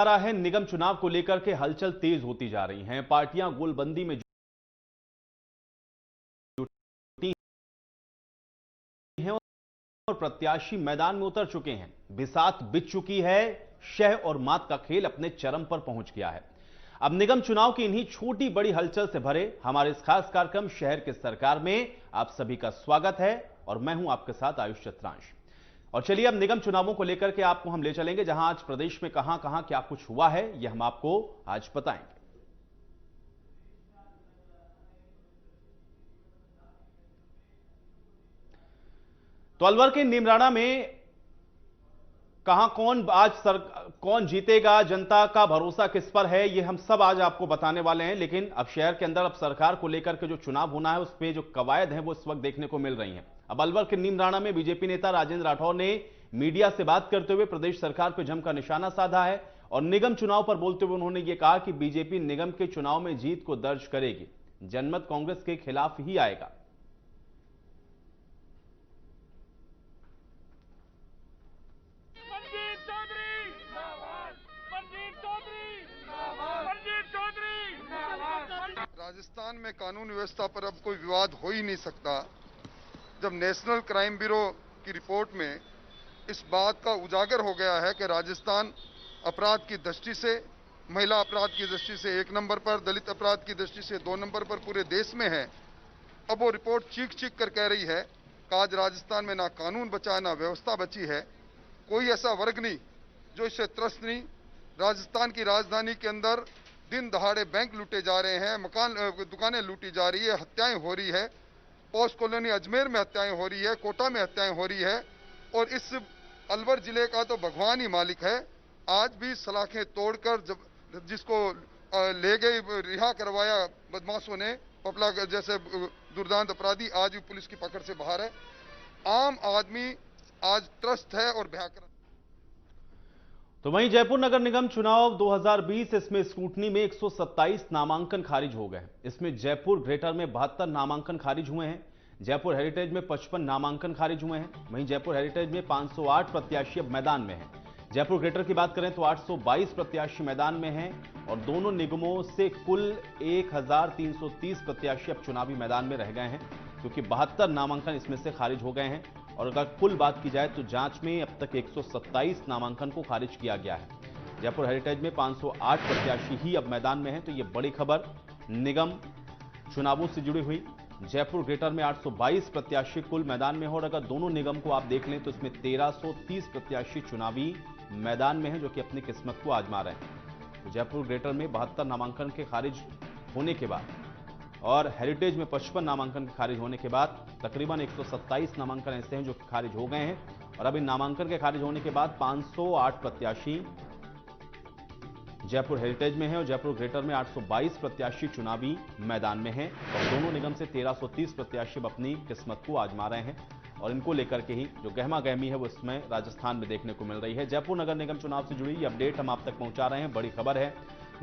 रहा है, निगम चुनाव को लेकर के हलचल तेज होती जा रही हैं। पार्टियां गोलबंदी में जुटी हैं और प्रत्याशी मैदान में उतर चुके हैं। बिसात बिछ चुकी है, शह और मात का खेल अपने चरम पर पहुंच गया है। अब निगम चुनाव की इन्हीं छोटी बड़ी हलचल से भरे हमारे इस खास कार्यक्रम शहर की सरकार में आप सभी का स्वागत है और मैं हूं आपके साथ आयुष चित्रांश। और चलिए अब निगम चुनावों को लेकर के आपको हम ले चलेंगे, जहां आज प्रदेश में कहां कहां क्या कुछ हुआ है यह हम आपको आज बताएंगे। तो अलवर के नीमराणा में कहां कौन जीतेगा, जनता का भरोसा किस पर है, यह हम सब आज आपको बताने वाले हैं। लेकिन अब शहर के अंदर अब सरकार को लेकर के जो चुनाव होना है उस पे जो कवायद हैं वो इस वक्त देखने को मिल रही हैं। अब अलवर के नीमराणा में बीजेपी नेता राजेंद्र राठौर ने मीडिया से बात करते हुए प्रदेश सरकार पर जमकर निशाना साधा है और निगम चुनाव पर बोलते हुए उन्होंने ये कहा कि बीजेपी निगम के चुनाव में जीत को दर्ज करेगी, जनमत कांग्रेस के खिलाफ ही आएगा। राजस्थान में कानून व्यवस्था पर अब कोई विवाद हो ही नहीं सकता जब नेशनल क्राइम ब्यूरो की रिपोर्ट में इस बात का उजागर हो गया है कि राजस्थान अपराध की दृष्टि से, महिला अपराध की दृष्टि से 1 नंबर पर, दलित अपराध की दृष्टि से 2 नंबर पर पूरे देश में है। अब वो रिपोर्ट चीख चीख कर कह रही है कि आज राजस्थान में ना कानून बचा है ना व्यवस्था बची है। कोई ऐसा वर्ग नहीं जो इससे त्रस्त नहीं। राजस्थान की राजधानी के अंदर दिन दहाड़े बैंक लूटे जा रहे हैं, दुकानें लूटी जा रही है, हत्याएं हो रही है, पोस्ट कॉलोनी अजमेर में हत्याएं हो रही है, कोटा में हत्याएं हो रही है और इस अलवर जिले का तो भगवान ही मालिक है। आज भी सलाखें तोड़कर जिसको ले गए, रिहा करवाया बदमाशों ने, पपला जैसे दुर्दांत अपराधी, आज भी पुलिस की पकड़ से बाहर है। आम आदमी आज त्रस्त है और भयाक्रांत। तो वहीं जयपुर नगर निगम चुनाव 2020, इसमें स्क्रूटनी में 127 नामांकन खारिज हो गए। इसमें जयपुर ग्रेटर में 72 नामांकन खारिज हुए हैं, जयपुर हेरिटेज में 55 नामांकन खारिज हुए हैं। वहीं जयपुर हेरिटेज में 508 प्रत्याशी अब मैदान में हैं। जयपुर ग्रेटर की बात करें तो 822 प्रत्याशी मैदान में हैं और दोनों निगमों से कुल 1330 प्रत्याशी अब चुनावी मैदान में रह गए हैं, क्योंकि 72 नामांकन इसमें से खारिज हो गए हैं। और अगर कुल बात की जाए तो जांच में अब तक 127 नामांकन को खारिज किया गया है। जयपुर हेरिटेज में 508 प्रत्याशी ही अब मैदान में हैं, तो ये बड़ी खबर निगम चुनावों से जुड़ी हुई। जयपुर ग्रेटर में 822 प्रत्याशी कुल मैदान में हो और अगर दोनों निगम को आप देख लें तो इसमें 1330 प्रत्याशी चुनावी मैदान में हैं, जो कि अपनी किस्मत को आजमा रहे हैं। तो जयपुर ग्रेटर में 72 नामांकन के खारिज होने के बाद और हेरिटेज में 55 नामांकन के खारिज होने के बाद तकरीबन 127 नामांकन ऐसे हैं जो खारिज हो गए हैं। और अब इन नामांकन के खारिज होने के बाद 508 प्रत्याशी जयपुर हेरिटेज में हैं और जयपुर ग्रेटर में 822 प्रत्याशी चुनावी मैदान में हैं और दोनों निगम से 1330 प्रत्याशी अपनी किस्मत को आजमा रहे हैं। और इनको लेकर के ही जो गहमा गहमी है वो इसमें राजस्थान में देखने को मिल रही है। जयपुर नगर निगम चुनाव से जुड़ी ये अपडेट हम आप तक पहुंचा रहे हैं। बड़ी खबर है,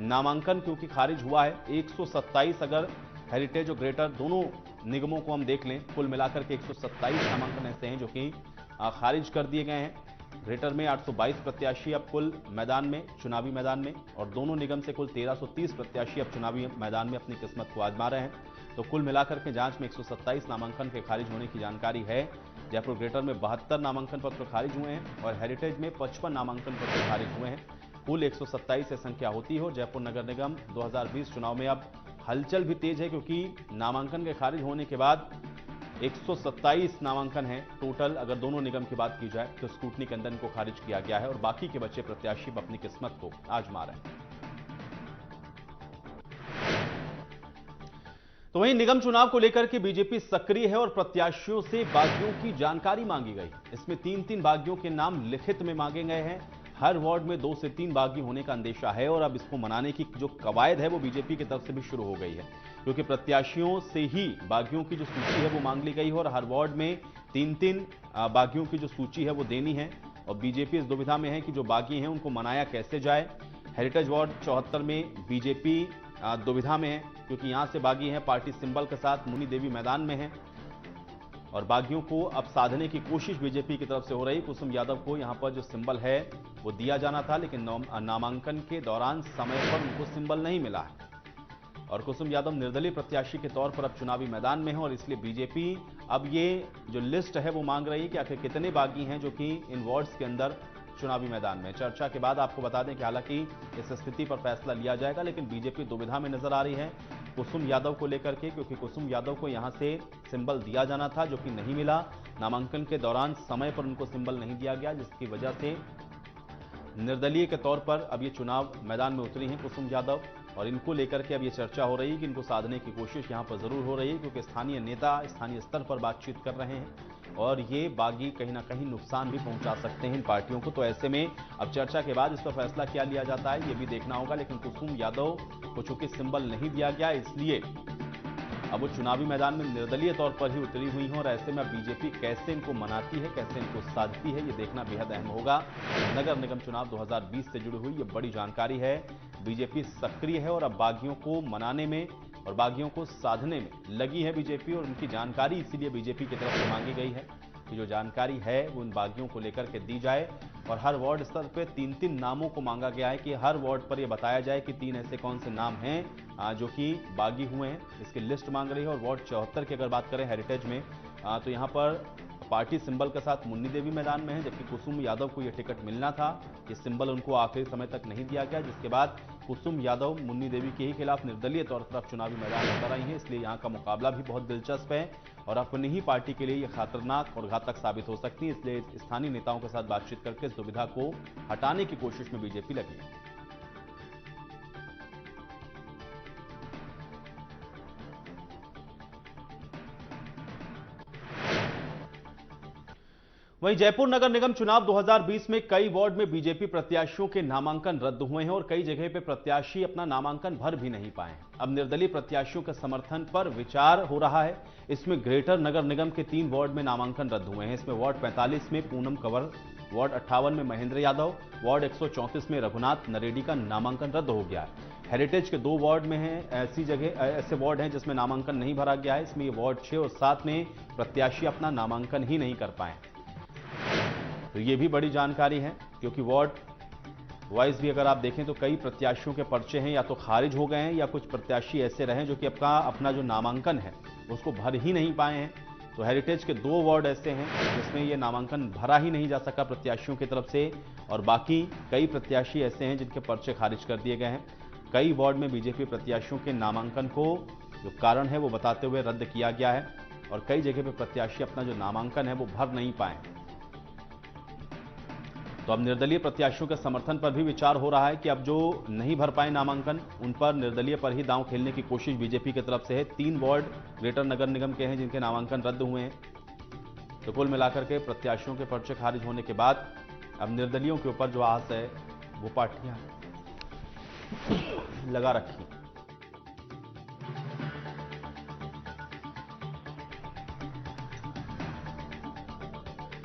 नामांकन क्योंकि खारिज हुआ है 127, अगर हेरिटेज और ग्रेटर दोनों निगमों को हम देख लें, कुल मिलाकर के 127 नामांकन ऐसे हैं जो कि खारिज कर दिए गए हैं। ग्रेटर में 822 प्रत्याशी अब कुल मैदान में, चुनावी मैदान में, और दोनों निगम से कुल 1330 प्रत्याशी अब चुनावी मैदान में अपनी किस्मत को आजमा रहे हैं। तो कुल मिलाकर के जांच में 127 नामांकन के खारिज होने की जानकारी है। जयपुर ग्रेटर में 72 नामांकन पत्र खारिज हुए हैं और हेरिटेज में 55 नामांकन पत्र खारिज हुए हैं। कुल 127 से संख्या होती है। जयपुर नगर निगम 2020 चुनाव में अब हलचल भी तेज है, क्योंकि नामांकन के खारिज होने के बाद 127 नामांकन हैं टोटल। अगर दोनों निगम की बात की जाए तो स्क्रूटनी के अंदर इनको खारिज किया गया है और बाकी के बचे प्रत्याशी अपनी किस्मत को आजमा रहे हैं। तो वहीं निगम चुनाव को लेकर के बीजेपी सक्रिय है और प्रत्याशियों से बागियों की जानकारी मांगी गई। इसमें 3-3 बागियों के नाम लिखित में मांगे गए हैं। हर वार्ड में 2 से 3 बागी होने का अंदेशा है और अब इसको मनाने की जो कवायद है वो बीजेपी की तरफ से भी शुरू हो गई है, क्योंकि प्रत्याशियों से ही बागियों की जो सूची है वो मांग ली गई है और हर वार्ड में 3-3 बागियों की जो सूची है वो देनी है। और बीजेपी इस दुविधा में है कि जो बागी हैं उनको मनाया कैसे जाए। हेरिटेज वार्ड 74 में बीजेपी दुविधा में है, क्योंकि यहां से बागी हैं पार्टी सिंबल के साथ मुनि देवी मैदान में है और बागियों को अब साधने की कोशिश बीजेपी की तरफ से हो रही। कुसुम यादव को यहां पर जो सिंबल है वो दिया जाना था, लेकिन नामांकन के दौरान समय पर उनको सिंबल नहीं मिला है और कुसुम यादव निर्दलीय प्रत्याशी के तौर पर अब चुनावी मैदान में है और इसलिए बीजेपी अब ये जो लिस्ट है वो मांग रही है कि आखिर कितने बागी हैं जो कि इन वार्ड्स के अंदर चुनावी मैदान में। चर्चा के बाद आपको बता दें कि हालांकि इस स्थिति पर फैसला लिया जाएगा, लेकिन बीजेपी दुविधा में नजर आ रही है कुसुम यादव को लेकर के, क्योंकि कुसुम यादव को यहां से सिंबल दिया जाना था जो कि नहीं मिला। नामांकन के दौरान समय पर उनको सिंबल नहीं दिया गया, जिसकी वजह से निर्दलीय के तौर पर अब ये चुनाव मैदान में उतरी हैं कुसुम यादव और इनको लेकर के अब ये चर्चा हो रही है कि इनको साधने की कोशिश यहां पर जरूर हो रही है, क्योंकि स्थानीय नेता स्थानीय स्तर पर बातचीत कर रहे हैं और ये बागी कहीं ना कहीं नुकसान भी पहुंचा सकते हैं इन पार्टियों को। तो ऐसे में अब चर्चा के बाद इस पर फैसला क्या लिया जाता है ये भी देखना होगा, लेकिन कुसुम यादव को चूंकि सिंबल नहीं दिया गया इसलिए अब वो चुनावी मैदान में निर्दलीय तौर पर ही उतरी हुई हैं और ऐसे में बीजेपी कैसे इनको मनाती है, कैसे इनको साधती है, ये देखना बेहद अहम होगा। नगर निगम चुनाव 2020 से जुड़ी हुई ये बड़ी जानकारी है। बीजेपी सक्रिय है और अब बागियों को मनाने में और बागियों को साधने में लगी है बीजेपी और उनकी जानकारी इसीलिए बीजेपी की तरफ से मांगी गई है कि जो जानकारी है वो उन बागियों को लेकर के दी जाए और हर वार्ड स्तर पे 3-3 नामों को मांगा गया है कि हर वार्ड पर यह बताया जाए कि 3 ऐसे कौन से नाम हैं जो कि बागी हुए हैं, इसकी लिस्ट मांग रही है। और वार्ड 74 की अगर बात करें हेरिटेज में तो यहां पर पार्टी सिंबल के साथ मुन्नी देवी मैदान में है, जबकि कुसुम यादव को यह टिकट मिलना था। ये सिंबल उनको आखिरी समय तक नहीं दिया गया, जिसके बाद कुसुम यादव मुन्नी देवी के ही खिलाफ निर्दलीय तौर पर चुनावी मैदान में उतर आई हैं। इसलिए यहां का मुकाबला भी बहुत दिलचस्प है और अपनी ही पार्टी के लिए यह खतरनाक और घातक साबित हो सकती है। इसलिए स्थानीय नेताओं के साथ बातचीत करके इस दुविधा को हटाने की कोशिश में बीजेपी लगी है। वहीं जयपुर नगर निगम चुनाव 2020 में कई वार्ड में बीजेपी प्रत्याशियों के नामांकन रद्द हुए हैं और कई जगह पे प्रत्याशी अपना नामांकन भर भी नहीं पाए। अब निर्दलीय प्रत्याशियों के समर्थन पर विचार हो रहा है। इसमें ग्रेटर नगर निगम के 3 वार्ड में नामांकन रद्द हुए हैं। इसमें वार्ड 45 में पूनम कंवर, वार्ड 58 में महेंद्र यादव, वार्ड 134 में रघुनाथ नरेडी का नामांकन रद्द हो गया है। हेरिटेज के 2 वार्ड में है ऐसे वार्ड हैं जिसमें नामांकन नहीं भरा गया है। इसमें वार्ड 6 और 7 में प्रत्याशी अपना नामांकन ही नहीं कर पाए। तो ये भी बड़ी जानकारी है, क्योंकि वार्ड वाइज भी अगर आप देखें तो कई प्रत्याशियों के पर्चे हैं या तो खारिज हो गए हैं या कुछ प्रत्याशी ऐसे रहे जो कि अपना जो नामांकन है उसको भर ही नहीं पाए हैं। तो हेरिटेज के 2 वार्ड ऐसे हैं जिसमें ये नामांकन भरा ही नहीं जा सका प्रत्याशियों की तरफ से और बाकी कई प्रत्याशी ऐसे हैं जिनके पर्चे खारिज कर दिए गए हैं। कई वार्ड में बीजेपी प्रत्याशियों के नामांकन को जो कारण है वो बताते हुए रद्द किया गया है और कई जगह पे प्रत्याशी अपना जो नामांकन है वो भर नहीं पाए। तो अब निर्दलीय प्रत्याशियों के समर्थन पर भी विचार हो रहा है कि अब जो नहीं भर पाए नामांकन उन पर निर्दलीय पर ही दांव खेलने की कोशिश बीजेपी की तरफ से है। 3 वार्ड ग्रेटर नगर निगम के हैं जिनके नामांकन रद्द हुए हैं। तो कुल मिलाकर के प्रत्याशियों के पर्चे खारिज होने के बाद अब निर्दलीयों के ऊपर जो आस है वो पार्टियां लगा रखी।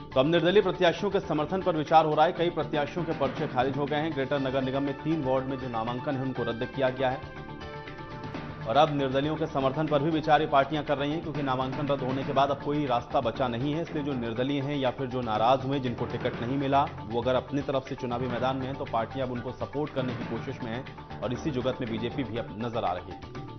तो अब निर्दलीय प्रत्याशियों के समर्थन पर विचार हो रहा है। कई प्रत्याशियों के पर्चे खारिज हो गए हैं। ग्रेटर नगर निगम में 3 वार्ड में जो नामांकन है उनको रद्द किया गया है और अब निर्दलियों के समर्थन पर भी विचार ये पार्टियां कर रही हैं, क्योंकि नामांकन रद्द होने के बाद अब कोई रास्ता बचा नहीं है। इसलिए जो निर्दलीय हैं या फिर जो नाराज हुए जिनको टिकट नहीं मिला वो अगर अपनी तरफ से चुनावी मैदान में है तो पार्टियां अब उनको सपोर्ट करने की कोशिश में है और इसी जुगत में बीजेपी भी अब नजर आ रही है।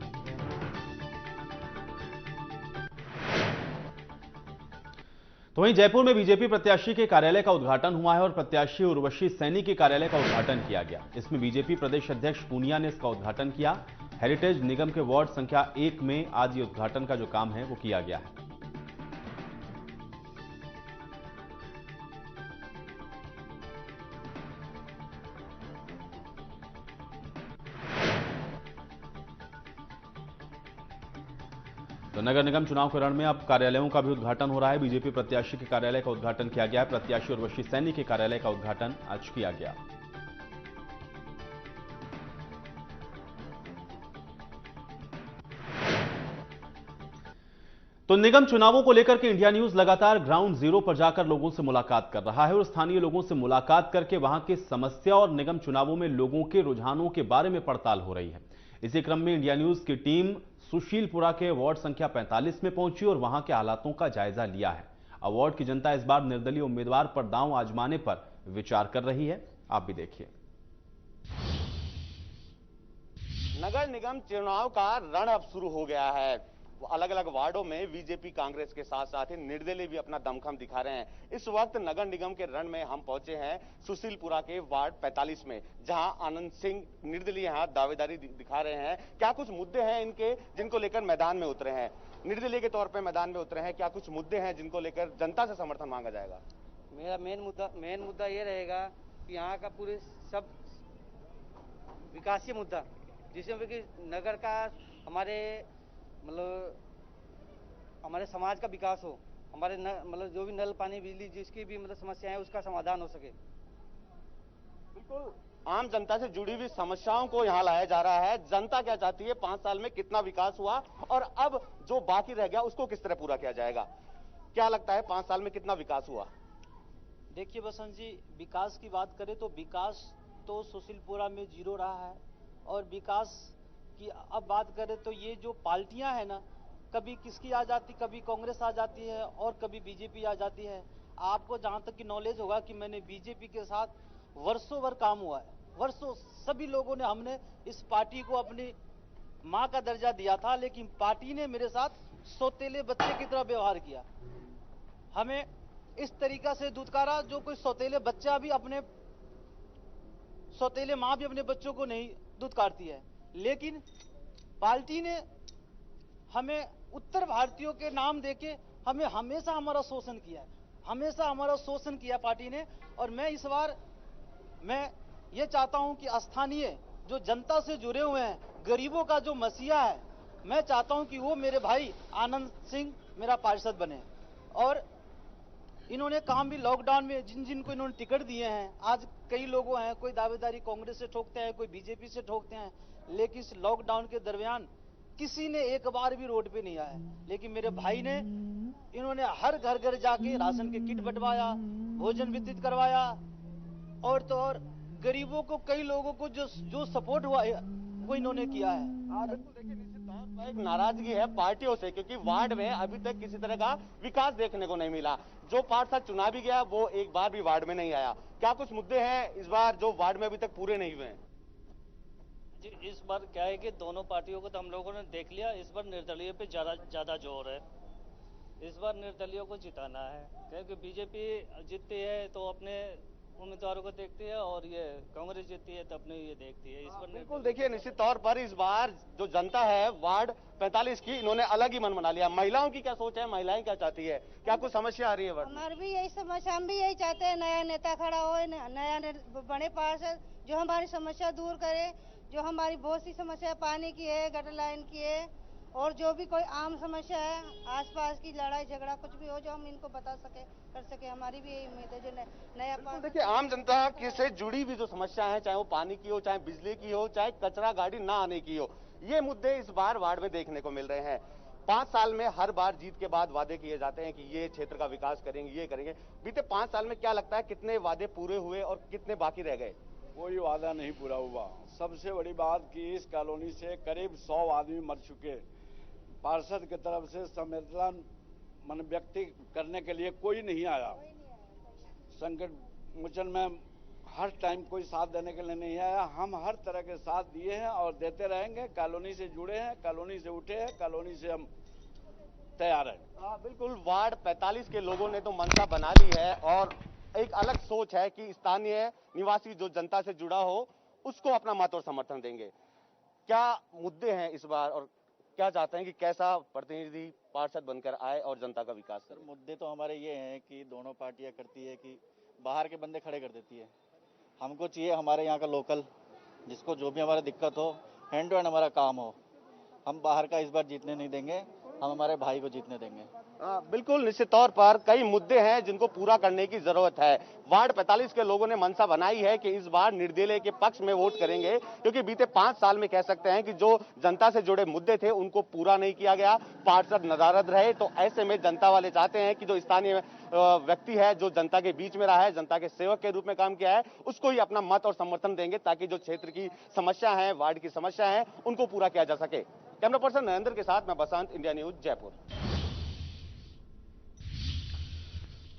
तो वहीं जयपुर में बीजेपी प्रत्याशी के कार्यालय का उद्घाटन हुआ है और प्रत्याशी उर्वशी सैनी के कार्यालय का उद्घाटन किया गया। इसमें बीजेपी प्रदेश अध्यक्ष पूनिया ने इसका उद्घाटन किया। हेरिटेज निगम के वार्ड संख्या 1 में आज ये उद्घाटन का जो काम है वो किया गया है। तो नगर निगम चुनाव के रण में अब कार्यालयों का भी उद्घाटन हो रहा है। बीजेपी प्रत्याशी के कार्यालय का उद्घाटन किया गया है। प्रत्याशी उर्वशी सैनी के कार्यालय का उद्घाटन आज किया गया। तो निगम चुनावों को लेकर के इंडिया न्यूज लगातार ग्राउंड जीरो पर जाकर लोगों से मुलाकात कर रहा है और स्थानीय लोगों से मुलाकात करके वहां की समस्या और निगम चुनावों में लोगों के रुझानों के बारे में पड़ताल हो रही है। इसी क्रम में इंडिया न्यूज की टीम सुशीलपुरा के वार्ड संख्या 45 में पहुंची और वहां के हालातों का जायजा लिया है। वार्ड की जनता इस बार निर्दलीय उम्मीदवार पर दांव आजमाने पर विचार कर रही है। आप भी देखिए। नगर निगम चुनाव का रण अब शुरू हो गया है। अलग अलग वार्डों में बीजेपी कांग्रेस के साथ साथ ही निर्दलीय भी अपना दमखम दिखा रहे हैं। इस वक्त नगर निगम के रण में हम पहुंचे हैं सुशीलपुरा के वार्ड 45 में, जहां आनंद सिंह निर्दलीय यहां दावेदारी दिखा रहे हैं। क्या कुछ मुद्दे हैं इनके जिनको लेकर मैदान में उतरे हैं? निर्दलीय के तौर पर मैदान में उतरे हैं, क्या कुछ मुद्दे हैं जिनको लेकर जनता से समर्थन मांगा जाएगा? मेरा मेन मुद्दा ये रहेगा कि यहाँ का पूरे सब विकासीय मुद्दा, जिसमें कि नगर का हमारे हमारे समाज का विकास हो, हमारे जो भी नल पानी बिजली जिसकी भी समस्या है उसका समाधान हो सके। बिल्कुल आम जनता से जुड़ी हुई समस्याओं को यहाँ लाया जा रहा है। जनता क्या चाहती है, 5 साल में कितना विकास हुआ और अब जो बाकी रह गया उसको किस तरह पूरा किया जाएगा? क्या लगता है 5 साल में कितना विकास हुआ? देखिए बसंत जी, विकास की बात करें तो विकास तो सुशीलपुरा में 0 रहा है। और विकास की अब बात करें तो ये जो पार्टियां हैं ना, कभी किसकी आ जाती, कभी कांग्रेस आ जाती है और कभी बीजेपी आ जाती है। आपको जहां तक की नॉलेज होगा कि मैंने बीजेपी के साथ वर्षों भर काम हुआ है, वर्षों सभी लोगों ने, हमने इस पार्टी को अपनी मां का दर्जा दिया था, लेकिन पार्टी ने मेरे साथ सौतेले बच्चे की तरह व्यवहार किया। हमें इस तरीका से दुत्कारा जो कोई सौतेले बच्चा भी अपने सौतेले मां भी अपने बच्चों को नहीं दुत्कारती है। लेकिन पार्टी ने हमें उत्तर भारतीयों के नाम देके हमें हमेशा हमारा शोषण किया है, हमेशा हमारा शोषण किया पार्टी ने। और मैं इस बार मैं ये चाहता हूं कि स्थानीय जो जनता से जुड़े हुए हैं, गरीबों का जो मसीहा है, मैं चाहता हूं कि वो मेरे भाई आनंद सिंह मेरा पार्षद बने। और इन्होंने काम भी लॉकडाउन में जिनको इन्होंने टिकट दिए हैं, आज कई लोगों हैं, कोई दावेदारी कांग्रेस से ठोकते हैं, कोई बीजेपी से ठोकते हैं, लेकिन इस लॉकडाउन के दरमियान किसी ने एक बार भी रोड पे नहीं आया। लेकिन मेरे भाई ने, इन्होंने हर घर घर जाके राशन के किट बंटवाया, भोजन वितरित करवाया। और तो और गरीबों को, कई लोगों को जो सपोर्ट हुआ है वो इन्होंने किया है। बिल्कुल देखिए, निश्चित तौर पर एक नाराजगी है पार्टियों से, क्योंकि वार्ड में अभी तक किसी तरह का विकास देखने को नहीं मिला। जो पार्षद चुना भी गया वो एक बार भी वार्ड में नहीं आया। क्या कुछ मुद्दे हैं इस बार जो वार्ड में अभी तक पूरे नहीं हुए हैं? जी, इस बार क्या है कि दोनों पार्टियों को तो हम लोगों ने देख लिया, इस बार निर्दलीय पे ज्यादा जोर है। इस बार निर्दलीय को जिताना है, क्योंकि बीजेपी जीतती है तो अपने उम्मीदवारों को देखती है और ये कांग्रेस जीतती है तो अपने ये देखती है। इस बार बिल्कुल देखिए, निश्चित तौर पर इस बार जो जनता है वार्ड 45 की, इन्होंने अलग ही मन बना लिया। महिलाओं की क्या सोच है, महिलाएं क्या चाहती है, क्या कुछ समस्या आ रही है? हमारी भी यही समस्या, हम भी यही चाहते हैं नया नेता खड़ा हो, नया बड़े पार्षद जो हमारी समस्या दूर करे, जो हमारी बहुत सी समस्या पानी की है, गटर लाइन की है, और जो भी कोई आम समस्या है, आसपास की लड़ाई झगड़ा कुछ भी हो, जो हम इनको बता सके, कर सके। हमारी भी यही उम्मीद है जो नया देखिए, आम जनता से जुड़ी भी जो समस्या है, चाहे वो पानी की हो, चाहे बिजली की हो, चाहे कचरा गाड़ी ना आने की हो, ये मुद्दे इस बार वार्ड में देखने को मिल रहे हैं। 5 साल में हर बार जीत के बाद वादे किए जाते हैं कि ये क्षेत्र का विकास करेंगे, ये करेंगे। बीते 5 साल में क्या लगता है कितने वादे पूरे हुए और कितने बाकी रह गए? कोई वादा नहीं पूरा हुआ। सबसे बड़ी बात कि इस कॉलोनी से करीब 100 आदमी मर चुके। पार्षद की तरफ से संवेदना व्यक्ति करने के लिए कोई नहीं आया। संकट मोचन में हर टाइम कोई साथ देने के लिए नहीं आया। हम हर तरह के साथ दिए हैं और देते रहेंगे। कॉलोनी से जुड़े हैं, कॉलोनी से उठे हैं, कॉलोनी से हम तैयार हैं। बिल्कुल, वार्ड 45 के लोगों ने तो मंशा बना ली है और एक अलग सोच है कि स्थानीय निवासी जो जनता से जुड़ा हो उसको अपना मत और समर्थन देंगे। क्या मुद्दे हैं इस बार और क्या चाहते हैं कि कैसा प्रतिनिधि पार्षद बनकर आए और जनता का विकास करे? मुद्दे तो हमारे ये हैं कि दोनों पार्टियां करती है कि बाहर के बंदे खड़े कर देती है। हमको चाहिए हमारे यहाँ का लोकल, जिसको जो भी हमारा दिक्कत हो, हैंड टू हैंड हमारा काम हो। हम बाहर का इस बार जीतने नहीं देंगे। हम हमारे भाई को जीतने देंगे। बिल्कुल, निश्चित तौर पर कई मुद्दे हैं जिनको पूरा करने की जरूरत है। वार्ड 45 के लोगों ने मंशा बनाई है कि इस बार निर्दलीय के पक्ष में वोट करेंगे, क्योंकि बीते 5 साल में कह सकते हैं कि जो जनता से जुड़े मुद्दे थे उनको पूरा नहीं किया गया, पार्षद नदारद रहे। तो ऐसे में जनता वाले चाहते हैं कि जो स्थानीय व्यक्ति है, जो जनता के बीच में रहा है, जनता के सेवक के रूप में काम किया है, उसको ही अपना मत और समर्थन देंगे, ताकि जो क्षेत्र की समस्या है, वार्ड की समस्या है, उनको पूरा किया जा सके। कैमरा पर्सन नरेंद्र के साथ मैं बसंत, इंडिया न्यूज, जयपुर।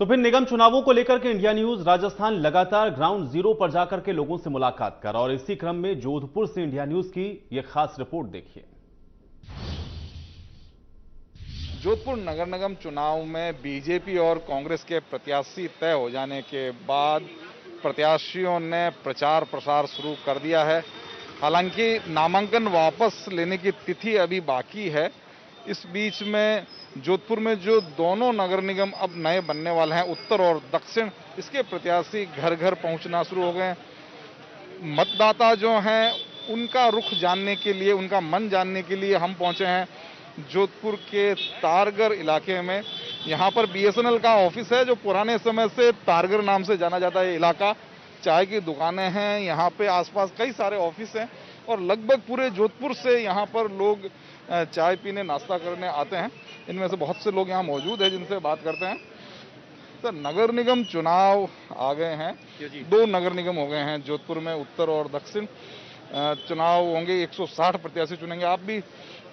तो फिर निगम चुनावों को लेकर के इंडिया न्यूज राजस्थान लगातार ग्राउंड जीरो पर जाकर के लोगों से मुलाकात कर, और इसी क्रम में जोधपुर से इंडिया न्यूज की यह खास रिपोर्ट देखिए। जोधपुर नगर निगम चुनाव में बीजेपी और कांग्रेस के प्रत्याशी तय हो जाने के बाद प्रत्याशियों ने प्रचार प्रसार शुरू कर दिया है। हालांकि नामांकन वापस लेने की तिथि अभी बाकी है। इस बीच में जोधपुर में जो दोनों नगर निगम अब नए बनने वाले हैं, उत्तर और दक्षिण, इसके प्रत्याशी घर घर पहुंचना शुरू हो गए। मतदाता जो हैं उनका रुख जानने के लिए, उनका मन जानने के लिए हम पहुंचे हैं जोधपुर के तारगर इलाके में। यहाँ पर बीएसएनएल का ऑफिस है, जो पुराने समय से तारगर नाम से जाना जाता है। इलाका चाय की दुकानें हैं, यहाँ पे आसपास कई सारे ऑफिस हैं और लगभग पूरे जोधपुर से यहाँ पर लोग चाय पीने, नाश्ता करने आते हैं। इनमें से बहुत से लोग यहाँ मौजूद हैं जिनसे बात करते हैं। तो नगर निगम चुनाव आ गए हैं, 2 नगर निगम हो गए हैं जोधपुर में, उत्तर और दक्षिण। चुनाव होंगे, 160 प्रत्याशी चुनेंगे। आप भी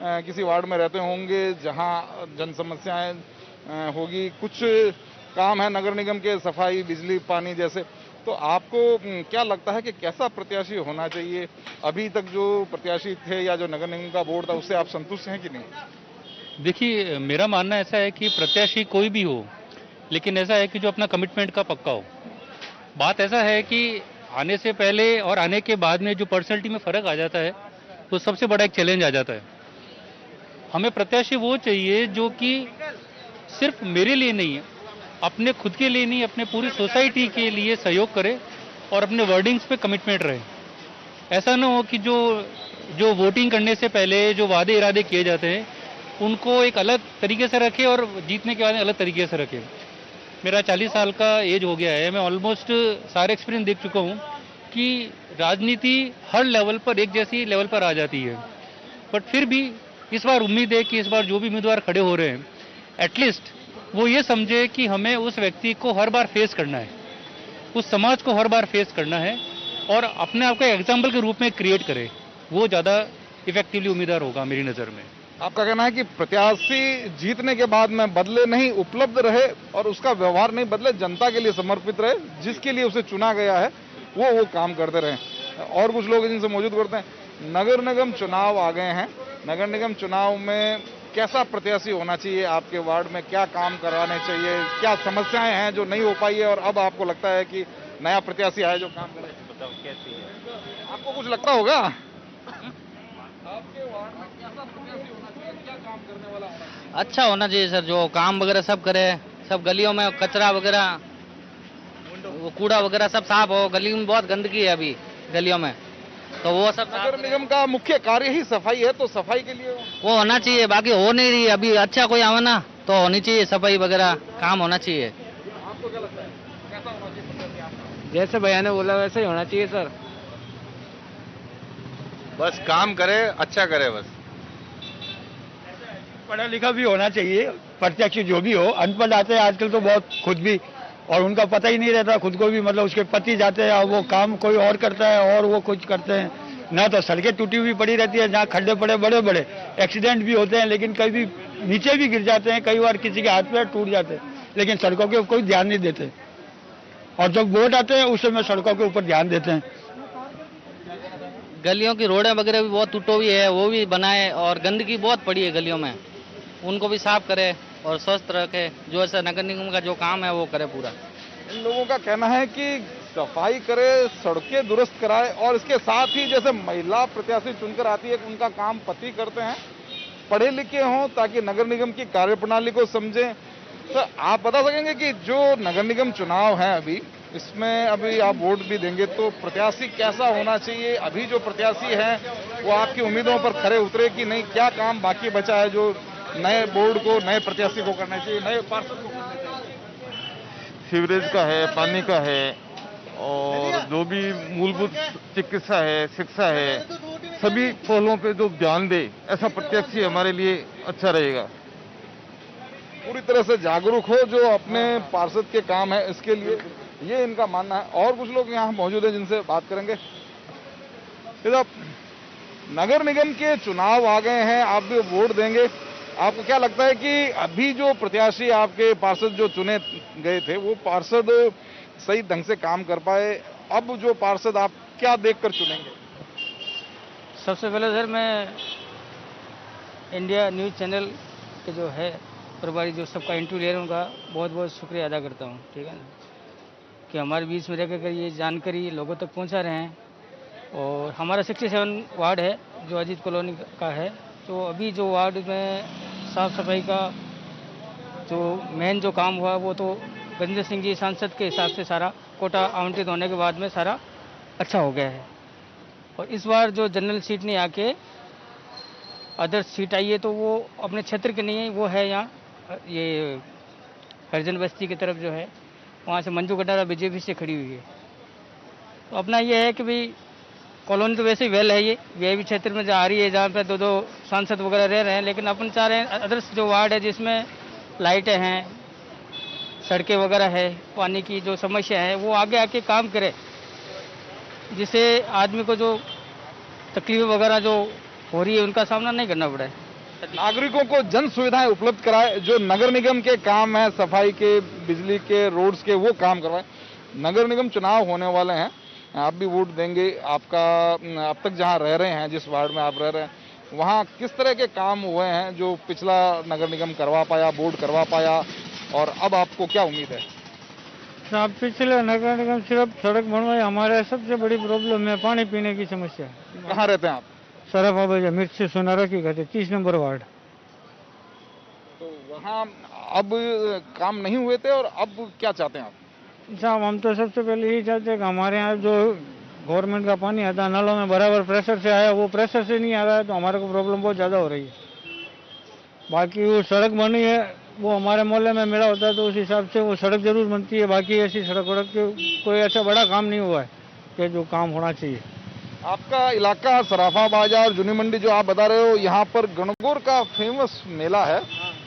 किसी वार्ड में रहते होंगे जहाँ जन समस्याएं होगी, कुछ काम है नगर निगम के, सफाई, बिजली, पानी जैसे। तो आपको क्या लगता है कि कैसा प्रत्याशी होना चाहिए? अभी तक जो प्रत्याशी थे या जो नगर निगम का बोर्ड था, उससे आप संतुष्ट हैं कि नहीं? देखिए, मेरा मानना ऐसा है कि प्रत्याशी कोई भी हो, लेकिन ऐसा है कि जो अपना कमिटमेंट का पक्का हो। बात ऐसा है कि आने से पहले और आने के बाद में जो पर्सनैलिटी में फ़र्क आ जाता है, तो सबसे बड़ा एक चैलेंज आ जाता है। हमें प्रत्याशी वो चाहिए जो कि सिर्फ मेरे लिए नहीं है, अपने खुद के लिए नहीं, अपने पूरी सोसाइटी के लिए सहयोग करे और अपने वर्डिंग्स पे कमिटमेंट रहे। ऐसा ना हो कि जो वोटिंग करने से पहले जो वादे इरादे किए जाते हैं, उनको एक अलग तरीके से रखे और जीतने के बाद अलग तरीके से रखे। मेरा 40 साल का एज हो गया है, मैं ऑलमोस्ट सारे एक्सपीरियंस देख चुका हूँ कि राजनीति हर लेवल पर एक जैसी लेवल पर आ जाती है। बट फिर भी इस बार उम्मीद है कि इस बार जो भी उम्मीदवार खड़े हो रहे हैं, एटलीस्ट वो ये समझे कि हमें उस व्यक्ति को हर बार फेस करना है, उस समाज को हर बार फेस करना है और अपने आप को एग्जाम्पल के रूप में क्रिएट करे। वो ज़्यादा इफेक्टिवली उम्मीदवार होगा मेरी नज़र में। आपका कहना है कि प्रत्याशी जीतने के बाद में बदले नहीं, उपलब्ध रहे और उसका व्यवहार नहीं बदले, जनता के लिए समर्पित रहे, जिसके लिए उसे चुना गया है वो काम करते रहे। और कुछ लोग जिनसे मौजूद करते हैं। नगर निगम चुनाव आ गए हैं, नगर निगम चुनाव में कैसा प्रत्याशी होना चाहिए? आपके वार्ड में क्या काम करवाने चाहिए? क्या समस्याएं हैं जो नहीं हो पाई है और अब आपको लगता है कि नया प्रत्याशी आए जो काम करे? बताओ कैसी है, आपको कुछ लगता होगा? आपके वार्ड में कैसा प्रत्याशी होना चाहिए? क्या काम करने वाला होना चाहिए? अच्छा होना चाहिए सर, जो काम वगैरह सब करे, सब गलियों में कचरा वगैरह, वो कूड़ा वगैरह सब साफ हो। गली में बहुत गंदगी है अभी गलियों में, तो वो सब। नगर निगम का मुख्य कार्य ही सफाई है, तो सफाई के लिए वो होना चाहिए, बाकी हो नहीं रही अभी। अच्छा कोई आवे ना तो होनी चाहिए सफाई वगैरह, काम होना चाहिए। आपको क्या लगता है कैसा होना चाहिए? जैसे भैया ने बोला वैसे ही होना चाहिए सर। बस काम करे, अच्छा करे बस। पढ़ा लिखा भी होना चाहिए, प्रत्याशी जो भी हो। अनपढ़ आते हैं आजकल तो बहुत, खुद भी, और उनका पता ही नहीं रहता खुद को भी, मतलब उसके पति जाते हैं और वो काम कोई और करता है और वो कुछ करते हैं ना। तो सड़कें टूटी हुई पड़ी रहती है, जहाँ खड्डे पड़े बड़े बड़े, एक्सीडेंट भी होते हैं, लेकिन कभी नीचे भी गिर जाते हैं, कई बार किसी के हाथ पैर टूट जाते हैं, लेकिन सड़कों के कोई ध्यान नहीं देते। और जब वोट आते हैं उस समय सड़कों के ऊपर ध्यान देते हैं। गलियों की रोडें वगैरह भी बहुत टूटी हुई है, वो भी बनाए, और गंदगी बहुत पड़ी है गलियों में, उनको भी साफ करे और स्वस्थ रखे। जो ऐसा नगर निगम का जो काम है वो करे पूरा। इन लोगों का कहना है कि सफाई करे, सड़कें दुरुस्त कराए, और इसके साथ ही जैसे महिला प्रत्याशी चुनकर आती है उनका काम पति करते हैं, पढ़े लिखे हों, ताकि नगर निगम की कार्यप्रणाली को समझें। तो आप बता सकेंगे कि जो नगर निगम चुनाव है अभी, इसमें अभी आप वोट भी देंगे, तो प्रत्याशी कैसा होना चाहिए? अभी जो प्रत्याशी हैं वो आपकी उम्मीदों पर खरे उतरे कि नहीं? क्या काम बाकी बचा है जो नए बोर्ड को, नए प्रत्याशी को करना चाहिए, नए पार्षद को करना चाहिए? सीवरेज का है, पानी का है, और जो भी मूलभूत चिकित्सा है, शिक्षा है, सभी पहलुओं पे जो ध्यान दे, ऐसा प्रत्याशी हमारे लिए अच्छा रहेगा। पूरी तरह से जागरूक हो जो अपने पार्षद के काम है इसके लिए, ये इनका मानना है। और कुछ लोग यहाँ मौजूद हैं जिनसे बात करेंगे। साहब, नगर निगम के चुनाव आ गए हैं, आप भी वोट देंगे। आपको क्या लगता है कि अभी जो प्रत्याशी आपके पार्षद जो चुने गए थे वो पार्षद सही ढंग से काम कर पाए? अब जो पार्षद आप क्या देखकर चुनेंगे? सबसे पहले सर मैं इंडिया न्यूज़ चैनल के जो है प्रभारी जो सबका इंटरव्यू ले रहे हैं उनका बहुत बहुत शुक्रिया अदा करता हूँ, ठीक है ना, कि हमारे बीच में रहकर ये जानकारी लोगों तक पहुँचा रहे हैं। और हमारा 67 वार्ड है जो अजीत कॉलोनी का है, तो अभी जो वार्ड में साफ़ सफाई का जो मेन जो काम हुआ वो तो गजेंद्र सिंह जी सांसद के हिसाब से सारा कोटा आवंटित होने के बाद में सारा अच्छा हो गया है। और इस बार जो जनरल सीट नहीं आके अदर सीट आई है तो वो अपने क्षेत्र के नहीं है, वो है यहाँ ये हरिजन बस्ती की तरफ जो है, वहाँ से मंजू कटारा बीजेपी से खड़ी हुई है। तो अपना ये है कि भाई कॉलोनी तो वैसे ही वेल है, ये वीआईपी क्षेत्र में जा रही है जहाँ पे दो सांसद वगैरह रह रहे हैं, लेकिन अपन चाह रहे हैं अदर्स जो वार्ड है जिसमें लाइटें हैं, सड़कें वगैरह है, पानी की जो समस्या है वो आगे आके काम करे, जिससे आदमी को जो तकलीफ वगैरह जो हो रही है उनका सामना नहीं करना पड़े। नागरिकों को जन सुविधाएं उपलब्ध कराए, जो नगर निगम के काम है, सफाई के, बिजली के, रोड्स के, वो काम करवाए। नगर निगम चुनाव होने वाले हैं, आप भी वोट देंगे। आपका अब तक जहां रह रहे हैं, जिस वार्ड में आप रह रहे हैं, वहां किस तरह के काम हुए हैं जो पिछला नगर निगम करवा पाया, बोर्ड करवा पाया, और अब आपको क्या उम्मीद है? साहब, पिछले नगर निगम सिर्फ सड़क बनवाई, हमारे सबसे बड़ी प्रॉब्लम है पानी पीने की समस्या। कहाँ रहते हैं आप? सराफा बाजार मिर्च से सोनारा की कहते 30 नंबर वार्ड। तो वहाँ अब काम नहीं हुए थे और अब क्या चाहते हैं आप? साहब, हम तो सबसे पहले यही चाहते हैं कि हमारे यहाँ जो गवर्नमेंट का पानी आता है नलों में बराबर प्रेशर से आया, वो प्रेशर से नहीं आ रहा है, तो हमारे को प्रॉब्लम बहुत ज़्यादा हो रही है। बाकी वो सड़क बनी है, वो हमारे मोहल्ले में मेला होता है तो उस हिसाब से वो सड़क जरूर बनती है, बाकी ऐसी सड़क वड़क कोई अच्छा बड़ा काम नहीं हुआ है कि जो काम होना चाहिए। आपका इलाका सराफा बाजार, जूनी मंडी जो आप बता रहे हो, यहाँ पर गणगौर का फेमस मेला है,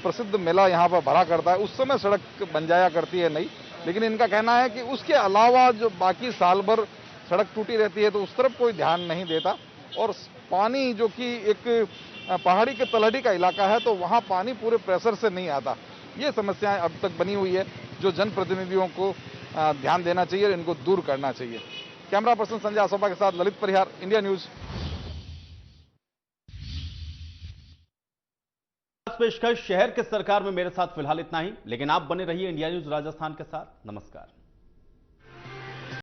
प्रसिद्ध मेला यहाँ पर भरा करता है। उस समय सड़क बन जाया करती है नई, लेकिन इनका कहना है कि उसके अलावा जो बाकी साल भर सड़क टूटी रहती है तो उस तरफ कोई ध्यान नहीं देता। और पानी जो कि एक पहाड़ी के तलहटी का इलाका है तो वहाँ पानी पूरे प्रेशर से नहीं आता। ये समस्याएं अब तक बनी हुई है जो जनप्रतिनिधियों को ध्यान देना चाहिए और इनको दूर करना चाहिए। कैमरा पर्सन संजय आसोपा के साथ ललित परिहार, इंडिया न्यूज। पेशकश शहर के सरकार में मेरे साथ फिलहाल इतना ही, लेकिन आप बने रहिए इंडिया न्यूज राजस्थान के साथ। नमस्कार।